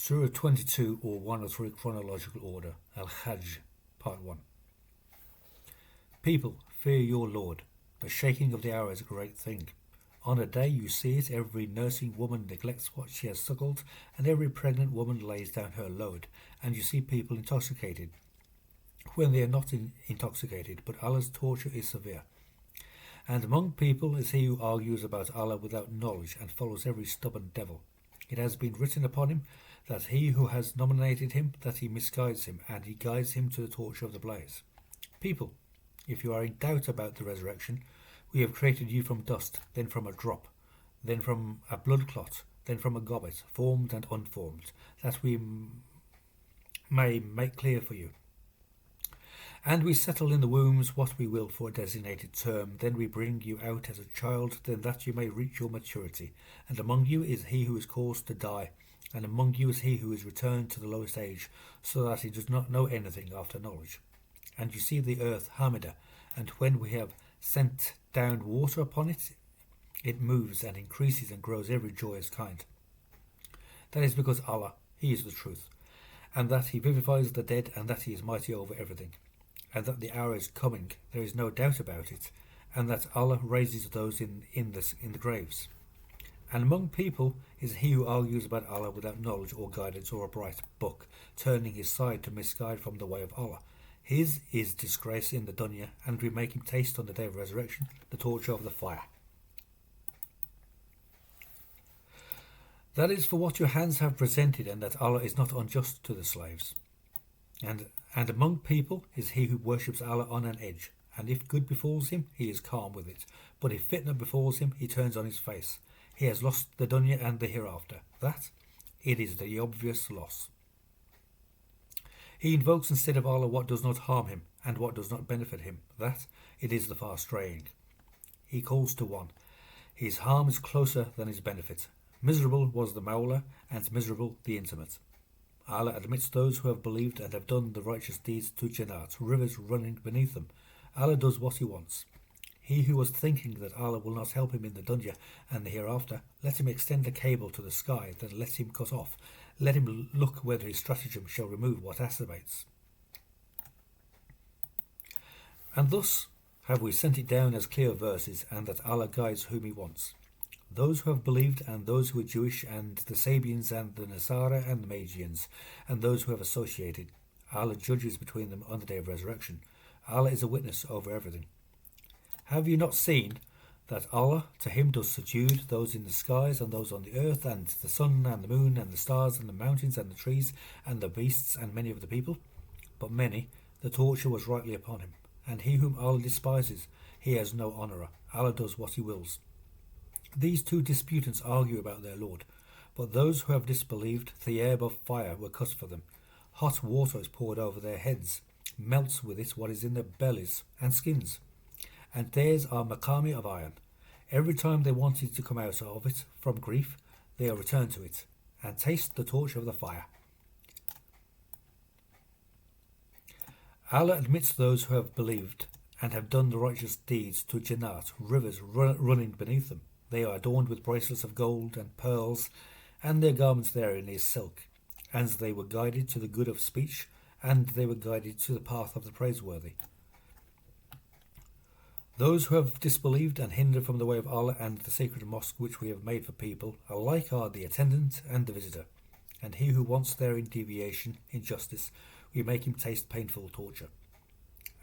Surah 22 or 103 chronological order, Al-Hajj, Part 1. People, fear your Lord. The shaking of the hour is a great thing. On a day you see it, every nursing woman neglects what she has suckled, and every pregnant woman lays down her load, and you see people intoxicated, when they are not intoxicated, but Allah's torture is severe. And among people is he who argues about Allah without knowledge and follows every stubborn devil. It has been written upon him that he who has nominated him, that he misguides him, and he guides him to the torture of the blaze. People, if you are in doubt about the resurrection, we have created you from dust, then from a drop, then from a blood clot, then from a gobbet, formed and unformed, that we may make clear for you. And we settle in the wombs what we will for a designated term, then we bring you out as a child, then that you may reach your maturity. And among you is he who is caused to die, and among you is he who is returned to the lowest age, so that he does not know anything after knowledge. And you see the earth Hamida, and when we have sent down water upon it, it moves and increases and grows every joyous kind. That is because Allah, He is the truth, and that He vivifies the dead, and that He is mighty over everything. And that the hour is coming, there is no doubt about it, and that Allah raises those in the graves. And among people is he who argues about Allah without knowledge or guidance or a bright book, turning his side to misguide from the way of Allah. His is disgrace in the dunya, and we make him taste on the day of resurrection the torture of the fire. That is for what your hands have presented, and that Allah is not unjust to the slaves. And among people is he who worships Allah on an edge, and if good befalls him, he is calm with it. But if fitna befalls him, he turns on his face. He has lost the dunya and the hereafter. That, it is the obvious loss. He invokes instead of Allah what does not harm him, and what does not benefit him. That, it is the far straying. He calls to one. His harm is closer than his benefit. Miserable was the Mawla, and miserable the intimate. Allah admits those who have believed and have done the righteous deeds to Jannat, rivers running beneath them. Allah does what He wants. He who was thinking that Allah will not help him in the dunya and the hereafter, let him extend a cable to the sky, then let him cut off. Let him look whether his stratagem shall remove what acerbates. And thus have we sent it down as clear verses, and that Allah guides whom He wants. Those who have believed, and those who are Jewish, and the Sabians, and the Nasara, and the Magians, and those who have associated, Allah judges between them on the day of resurrection. Allah is a witness over everything. Have you not seen that Allah, to Him does sujude those in the skies, and those on the earth, and the sun, and the moon, and the stars, and the mountains, and the trees, and the beasts, and many of the people? But many, the torture was rightly upon him, and he whom Allah despises, He has no honourer. Allah does what He wills. These two disputants argue about their Lord, but those who have disbelieved, the air of fire were cut for them. Hot water is poured over their heads, melts with it what is in their bellies and skins. And theirs are maqami of iron. Every time they wanted to come out of it from grief, they are returned to it, and taste the torture of the fire. Allah admits those who have believed and have done the righteous deeds to Jannat, rivers running beneath them. They are adorned with bracelets of gold and pearls, and their garments therein is silk. And they were guided to the good of speech, and they were guided to the path of the praiseworthy. Those who have disbelieved and hindered from the way of Allah and the sacred mosque which we have made for people, alike are the attendant and the visitor. And he who wants therein deviation, injustice, we make him taste painful torture.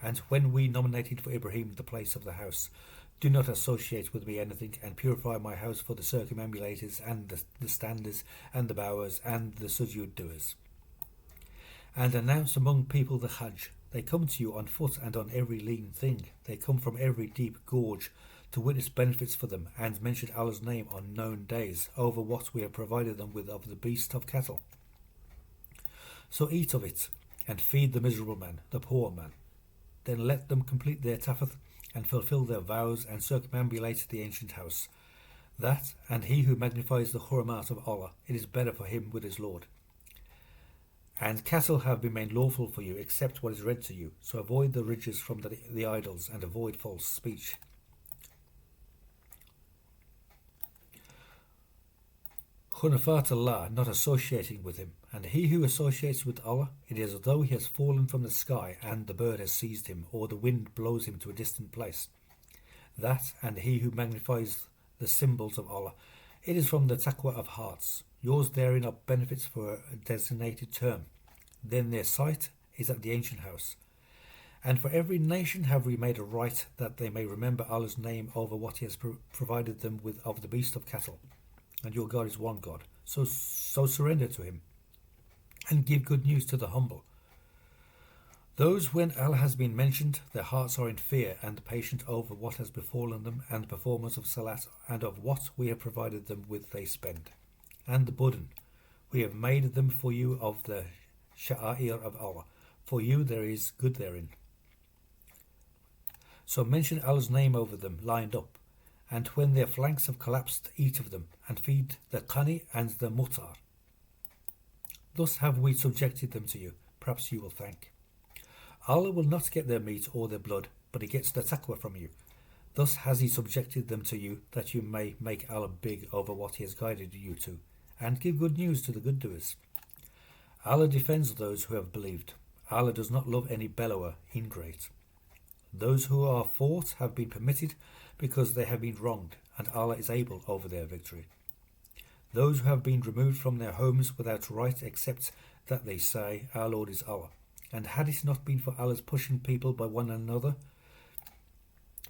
And when we nominated for Ibrahim the place of the house, do not associate with me anything, and purify my house for the circumambulators, and the standers, and the bowers, and the sujud doers. And announce among people the Hajj. They come to you on foot and on every lean thing. They come from every deep gorge to witness benefits for them, and mention Allah's name on known days, over what we have provided them with of the beast of cattle. So eat of it, and feed the miserable man, the poor man. Then let them complete their tafith, and fulfill their vows, and circumambulate the ancient house. That, and he who magnifies the hurumat of Allah, it is better for him with his Lord. And cattle have been made lawful for you, except what is read to you, so avoid the ridges from the idols, and avoid false speech. Kunafatullah, not associating with him, and he who associates with Allah, it is as though he has fallen from the sky and the bird has seized him, or the wind blows him to a distant place. That, and he who magnifies the symbols of Allah, it is from the taqwa of hearts. Yours therein are benefits for a designated term. Then their sight is at the ancient house. And for every nation have we made a right that they may remember Allah's name over what He has provided them with of the beast of cattle. And your God is one God. So surrender to Him, and give good news to the humble. Those, when Allah has been mentioned, their hearts are in fear and patient over what has befallen them, and the performance of salat, and of what we have provided them with they spend. And the Buddha, we have made them for you of the sha'air of Allah. For you there is good therein. So mention Allah's name over them, lined up, and when their flanks have collapsed, eat of them, and feed the qani and the mutar. Thus have we subjected them to you. Perhaps you will thank. Allah will not get their meat or their blood, but He gets the taqwa from you. Thus has He subjected them to you, that you may make Allah big over what He has guided you to, and give good news to the good doers. Allah defends those who have believed. Allah does not love any bellower, ingrate. Those who are fought have been permitted because they have been wronged, and Allah is able over their victory. Those who have been removed from their homes without right except that they say, Our Lord is Allah. And had it not been for Allah's pushing people by one another,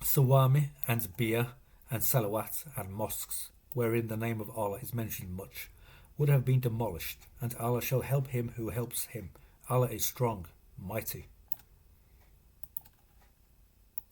Sawami and Bia and Salawat and mosques, wherein the name of Allah is mentioned much, would have been demolished, and Allah shall help him who helps him. Allah is strong, mighty.